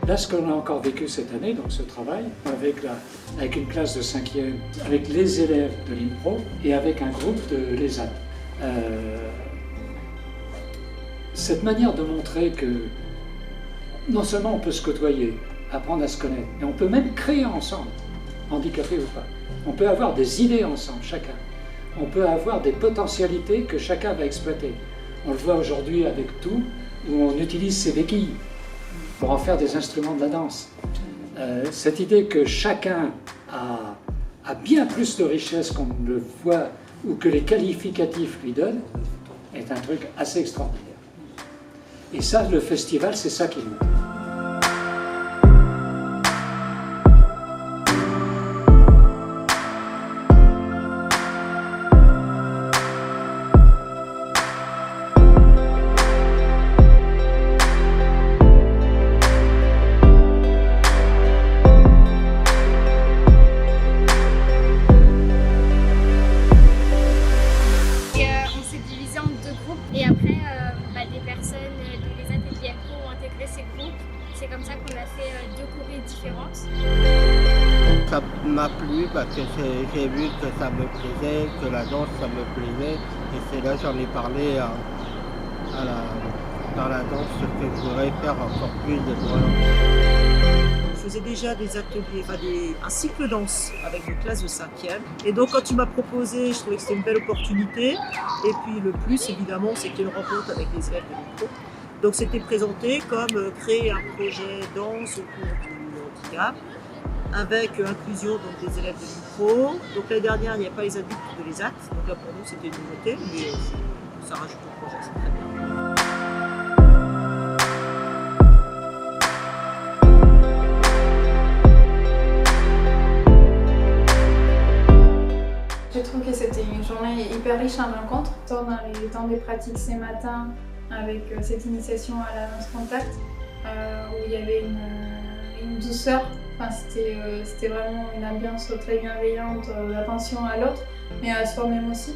Là, ce qu'on a encore vécu cette année, donc ce travail, avec une classe de 5e, avec les élèves de l'INPRO et avec un groupe de l'ESAT. Cette manière de montrer que non seulement on peut se côtoyer, apprendre à se connaître, mais on peut même créer ensemble, handicapé ou pas. On peut avoir des idées ensemble, chacun. On peut avoir des potentialités que chacun va exploiter. On le voit aujourd'hui avec tout, où on utilise ses béquilles pour en faire des instruments de la danse. Cette idée que chacun a bien plus de richesse qu'on ne le voit ou que les qualificatifs lui donnent est un truc assez extraordinaire. Et ça, le festival, c'est ça qui nous... Et après, des personnes de l'ESAT et de l'INPRO ont intégré ces groupes. C'est comme ça qu'on a fait 2 chorés différentes. Ça m'a plu parce que j'ai vu que ça me plaisait, que la danse ça me plaisait. Et c'est là que j'en ai parlé dans la danse que je voudrais faire encore plus de loin. Je faisais déjà des ateliers, un cycle danse avec des classes de 5e. Et donc quand tu m'as proposé, je trouvais que c'était une belle opportunité. Et puis le plus évidemment, c'était une rencontre avec les élèves de l'INPRO. Donc c'était présenté comme créer un projet danse autour du handicap, avec inclusion donc, des élèves de l'INPRO. Donc l'année dernière, il n'y a pas les adultes de l'ESAT. Donc là pour nous c'était une nouveauté, mais ça rajoute au projet, c'est très bien. Je trouve que c'était une journée hyper riche en rencontres, tant dans les temps des pratiques ces matins avec cette initiation à la danse contact, où il y avait une douceur, enfin, c'était vraiment une ambiance très bienveillante, d'attention à l'autre, mais à soi-même aussi.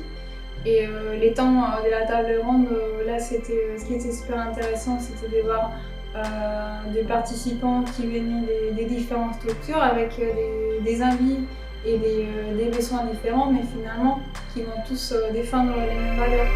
Et les temps de la table ronde, là, ce qui était super intéressant, c'était de voir des participants qui venaient des différentes structures avec des envies et des besoins différents, mais finalement qui vont tous défendre les mêmes valeurs.